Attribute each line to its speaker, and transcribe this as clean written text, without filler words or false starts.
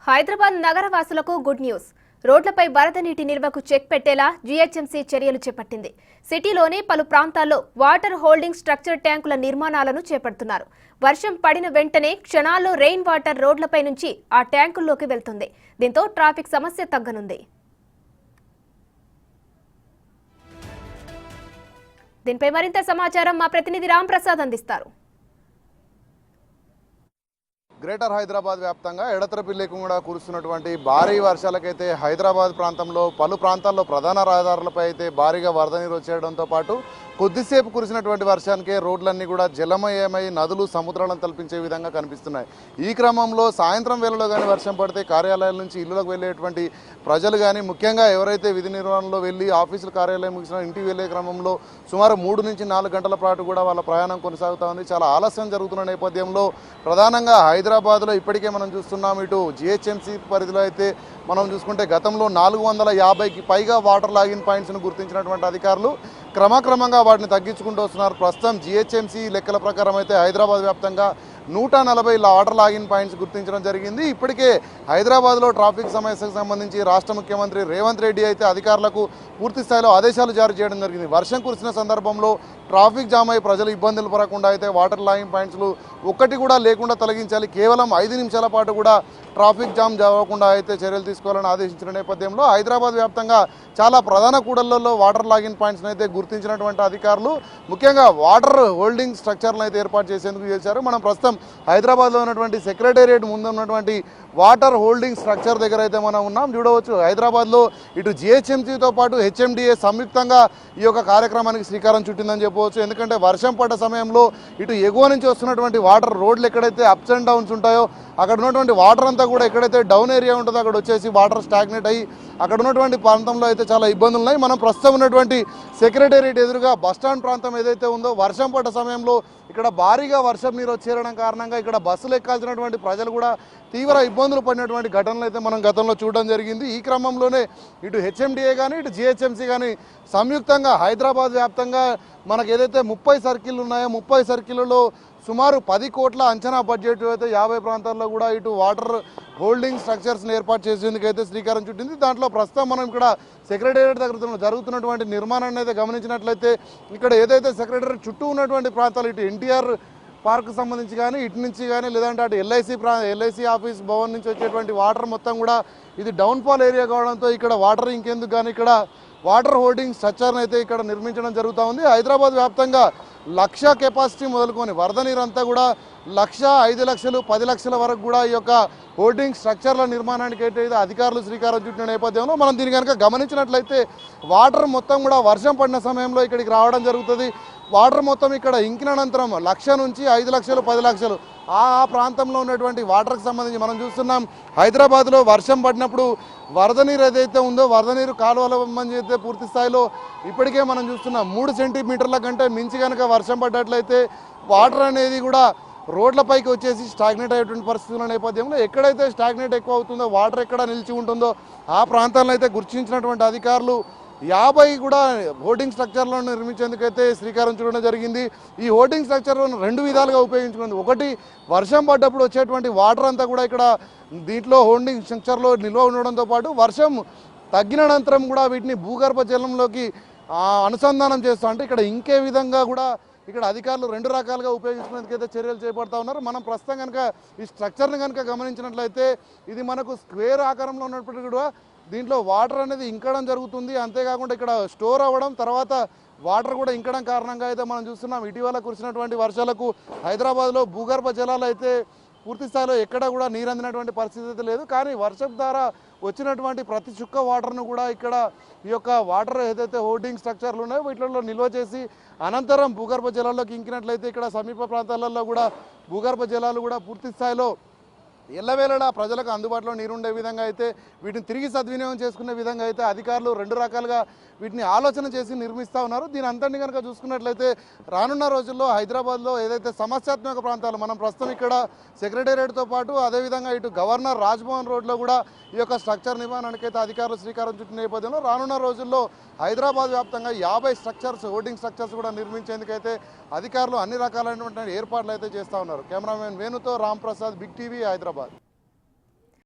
Speaker 1: Hyderabad నగరవాసులకు good news. రోడ్లపై వరద నీటి నిల్వకు చెక్ పెట్టేలా జీహెచ్ఎంసీ చర్యలు చేపట్టింది. సిటీలోని పలు ప్రాంతాల్లో వాటర్ హోల్డింగ్ స్ట్రక్చర్ ట్యాంకుల నిర్మాణాలను చేపడుతున్నారు. వర్షం పడిన వెంటనే క్షణాల్లో రెయిన్ వాటర్ రోడ్లపై నుంచి ఆ ట్యాంకుల్లోకి వెళ్తుంది. దీంతో ట్రాఫిక్ సమస్య తగ్గనుంది. దీనిపై మరింత సమాచారం మా ప్రతినిధి రామ్ ప్రసాద్ అందిస్తారు.
Speaker 2: గ్రేటర్ హైదరాబాద్ వ్యాప్తంగా ఎడతెరపి లేకుండా కురుస్తున్నటువంటి భారీ వర్షాలకైతే హైదరాబాద్ ప్రాంతంలో పలు ప్రాంతాల్లో ప్రధాన రహదారులపై అయితే భారీగా వరద నీరు వచ్చేయడంతో పాటు కొద్దిసేపు కురిసినటువంటి వర్షానికే రోడ్లన్నీ కూడా జలమయమై నదులు సముద్రాలను తలపించే విధంగా కనిపిస్తున్నాయి. ఈ క్రమంలో సాయంత్రం వేళలో కానీ వర్షం పడితే కార్యాలయాల నుంచి ఇళ్లకు వెళ్ళేటువంటి ప్రజలు కానీ ముఖ్యంగా ఎవరైతే విధి నిర్వహణలో వెళ్ళి ఆఫీసుల కార్యాలయం ముగిసిన ఇంటికి వెళ్ళే క్రమంలో సుమారు 3 నుంచి 4 గంటల పాటు కూడా వాళ్ళ ప్రయాణం కొనసాగుతూ ఉంది. చాలా ఆలస్యం జరుగుతున్న నేపథ్యంలో ప్రధానంగా హైదరాబాద్లో ఇప్పటికే మనం చూస్తున్నాం. ఇటు జిహెచ్ఎంసీ పరిధిలో అయితే మనం చూసుకుంటే గతంలో 450కి పైగా వాటర్ లాగిన్ పాయింట్స్ను గుర్తించినటువంటి అధికారులు క్రమక్రమంగా వాటిని తగ్గించుకుంటూ వస్తున్నారు. ప్రస్తుతం జిహెచ్ఎంసీ లెక్కల ప్రకారం అయితే హైదరాబాద్ వ్యాప్తంగా 140 వాటర్ లాగిన్ పాయింట్స్ గుర్తించడం జరిగింది. ఇప్పటికే హైదరాబాద్లో ట్రాఫిక్ సమస్యకు సంబంధించి రాష్ట్ర ముఖ్యమంత్రి రేవంత్ రెడ్డి అయితే అధికారులకు పూర్తి స్థాయిలో ఆదేశాలు జారీ చేయడం జరిగింది. వర్షం కురిసిన సందర్భంలో ట్రాఫిక్ జామ్ అయి ప్రజలు ఇబ్బందులు పడకుండా అయితే వాటర్ లాగిన్ పాయింట్స్లు ఒక్కటి కూడా లేకుండా తొలగించాలి. కేవలం 5 నిమిషాల పాటు కూడా ట్రాఫిక్ జామ్ జరగకుండా అయితే చర్యలు తీసుకోవాలని ఆదేశించిన నేపథ్యంలో హైదరాబాద్ వ్యాప్తంగా చాలా ప్రధాన కూడళ్లలో వాటర్ లాగిన్ పాయింట్స్ని అయితే గుర్తించినటువంటి అధికారులు ముఖ్యంగా వాటర్ హోల్డింగ్ స్ట్రక్చర్లను అయితే ఏర్పాటు చేసేందుకు చేశారు. మనం ప్రస్తుతం హైదరాబాద్లో ఉన్నటువంటి సెక్రటేరియట్ ముందు ఉన్నటువంటి వాటర్ హోల్డింగ్ స్ట్రక్చర్ దగ్గర అయితే మనం ఉన్నాం. చూడవచ్చు హైదరాబాద్లో ఇటు జిహెచ్ఎంసీతో పాటు హెచ్ఎండిఏ సంయుక్తంగా ఈ యొక్క కార్యక్రమానికి శ్రీకారం చుట్టిందని చెప్పవచ్చు. ఎందుకంటే వర్షం పడ్డ సమయంలో ఇటు ఎగువ నుంచి వస్తున్నటువంటి వాటర్ రోడ్లు ఎక్కడైతే అప్స్ అండ్ డౌన్స్ ఉంటాయో అక్కడ ఉన్నటువంటి వాటర్ అంతా కూడా ఎక్కడైతే డౌన్ ఏరియా ఉంటుందో అక్కడ వచ్చేసి వాటర్ స్టాగ్నేట్ అయ్యి అక్కడ ఉన్నటువంటి ప్రాంతంలో అయితే చాలా ఇబ్బందులు ఉన్నాయి. మనం ప్రస్తుతం ఉన్నటువంటి సెక్రటేరియట్ ఎదురుగా బస్టాండ్ ప్రాంతం ఏదైతే ఉందో వర్షం పడ్డ సమయంలో ఇక్కడ భారీగా వర్షం నీరు వచ్చేయడం కారణంగా ఇక్కడ బస్సులు ఎక్కాల్సినటువంటి ప్రజలు కూడా తీవ్ర ఇబ్బందులు పడినటువంటి ఘటనలు అయితే మనం గతంలో చూడడం జరిగింది. ఈ క్రమంలోనే ఇటు హెచ్ఎండిఏ కానీ ఇటు జిహెచ్ఎంసీ కానీ సంయుక్తంగా హైదరాబాద్ వ్యాప్తంగా మనకు ఏదైతే 30 సర్కిళ్ళు ఉన్నాయో 30 సర్కిళ్ళలో సుమారు 10 కోట్ల అంచనా బడ్జెట్ అయితే 50 ప్రాంతాల్లో కూడా ఇటు వాటర్ హోల్డింగ్ స్ట్రక్చర్స్ని ఏర్పాటు చేసేందుకు అయితే శ్రీకారం చుట్టింది. దాంట్లో ప్రస్తుతం మనం ఇక్కడ సెక్రటేరియట్ దగ్గర జరుగుతున్నటువంటి నిర్మాణాన్ని అయితే గమనించినట్లయితే ఇక్కడ ఏదైతే సెక్రటేరియట్ చుట్టూ ఉన్నటువంటి ప్రాంతాలు ఇటు ఎన్టీఆర్ పార్క్ సంబంధించి కానీ ఇటు నుంచి కానీ లేదంటే అటు ఎల్ఐసి ఆఫీస్ భవన్ నుంచి వచ్చేటువంటి వాటర్ మొత్తం కూడా ఇది డౌన్ఫాల్ ఏరియా కావడంతో ఇక్కడ వాటర్ ఇంకెందుకు కానీ ఇక్కడ వాటర్ హోల్డింగ్ స్ట్రక్చర్ని అయితే ఇక్కడ నిర్మించడం జరుగుతూ ఉంది. హైదరాబాద్ వ్యాప్తంగా 1,00,000 కెపాసిటీ మొదలుకొని వరద నీరంతా కూడా 1,00,000, 5 లక్షలు, 10 లక్షల వరకు కూడా ఈ యొక్క హోల్డింగ్ స్ట్రక్చర్ల నిర్మాణానికి అయితే అధికారులు శ్రీకారం చుట్టిన నేపథ్యంలో మనం దీన్ని కనుక గమనించినట్లయితే వాటర్ మొత్తం కూడా వర్షం పడిన సమయంలో ఇక్కడికి రావడం జరుగుతుంది. వాటర్ మొత్తం ఇక్కడ ఇంకిన అనంతరం 1,00,000 నుంచి 5 లక్షలు, 10 లక్షలు ఆ ప్రాంతంలో ఉన్నటువంటి వాటర్కి సంబంధించి మనం చూస్తున్నాం. హైదరాబాద్లో వర్షం పడినప్పుడు వరద నీరు ఏదైతే ఉందో వరద నీరు కాలువల మంది అయితే పూర్తి స్థాయిలో ఇప్పటికే మనం చూస్తున్నాం 3 సెంటీమీటర్ల కంటే మించి కనుక వర్షం పడ్డట్లయితే వాటర్ అనేది కూడా రోడ్లపైకి వచ్చేసి స్టాగ్నేట్ అయ్యేటువంటి పరిస్థితుల నేపథ్యంలో ఎక్కడైతే స్టాగ్నేట్ ఎక్కువ అవుతుందో వాటర్ ఎక్కడ నిలిచి ఉంటుందో ఆ ప్రాంతాలను అయితే గుర్తించినటువంటి అధికారులు 50 కూడా హోల్డింగ్ స్ట్రక్చర్లను నిర్మించేందుకైతే శ్రీకారం చుట్టడం జరిగింది. ఈ హోల్డింగ్ స్ట్రక్చర్లను 2 విధాలుగా ఉపయోగించుకుంది. ఒకటి వర్షం పడ్డప్పుడు వచ్చేటువంటి వాటర్ అంతా కూడా ఇక్కడ దీంట్లో హోల్డింగ్ స్ట్రక్చర్లో నిల్వ ఉండడంతో పాటు వర్షం తగ్గిన అనంతరం కూడా వీటిని భూగర్భ జలంలోకి అనుసంధానం చేస్తూ అంటే ఇక్కడ ఇంకే విధంగా కూడా ఇక్కడ అధికారులు 2 రకాలుగా ఉపయోగించుకునేందుకైతే చర్యలు చేపడతా ఉన్నారు. మనం ప్రస్తుతం కనుక ఈ స్ట్రక్చర్ని కనుక గమనించినట్లయితే ఇది మనకు స్క్వేర్ ఆకారంలో ఉన్నప్పటికీ కూడా దీంట్లో వాటర్ అనేది ఇంకడం జరుగుతుంది. అంతేకాకుండా ఇక్కడ స్టోర్ అవ్వడం తర్వాత వాటర్ కూడా ఇంకడం కారణంగా అయితే మనం చూస్తున్నాం. ఇటీవల కురిసినటువంటి వర్షాలకు హైదరాబాద్లో భూగర్భ జలాలు అయితే పూర్తి స్థాయిలో ఎక్కడ కూడా నీరు అందినటువంటి పరిస్థితి అయితే లేదు. కానీ వర్షం ద్వారా వచ్చినటువంటి ప్రతి చుక్క వాటర్ను కూడా ఇక్కడ ఈ యొక్క వాటర్ ఏదైతే హోల్డింగ్ స్ట్రక్చర్లు ఉన్నాయో వీటిలో నిల్వ చేసి అనంతరం భూగర్భ జలాల్లోకి ఇంకినట్లయితే ఇక్కడ సమీప ప్రాంతాలలో కూడా భూగర్భ జలాలు కూడా పూర్తి స్థాయిలో ఎల్లవేళలా ప్రజలకు అందుబాటులో నీరుండే విధంగా అయితే వీటిని తిరిగి సద్వినియోగం చేసుకునే విధంగా అయితే అధికారులు 2 రకాలుగా వీటిని ఆలోచన చేసి నిర్మిస్తూ ఉన్నారు. దీని అంతటిని కనుక చూసుకున్నట్లయితే రానున్న రోజుల్లో హైదరాబాద్లో ఏదైతే సమస్యాత్మక ప్రాంతాలు మనం ప్రస్తుతం ఇక్కడ సెక్రటేరియట్తో పాటు అదేవిధంగా ఇటు గవర్నర్ రాజ్భవన్ రోడ్లో కూడా ఈ యొక్క స్ట్రక్చర్ నిర్మాణానికి అయితే అధికారులు శ్రీకారం చుట్టిన నేపథ్యంలో రానున్న రోజుల్లో హైదరాబాద్ వ్యాప్తంగా 50 స్ట్రక్చర్స్ హోల్డింగ్ స్ట్రక్చర్స్ కూడా నిర్మించేందుకైతే అధికారులు అన్ని రకాలైనటువంటి ఏర్పాట్లు అయితే చేస్తూ ఉన్నారు. కెమెరామెన్ వేణుతో రామ్ ప్రసాద్, బిగ్ టీవీ, హైదరాబాద్.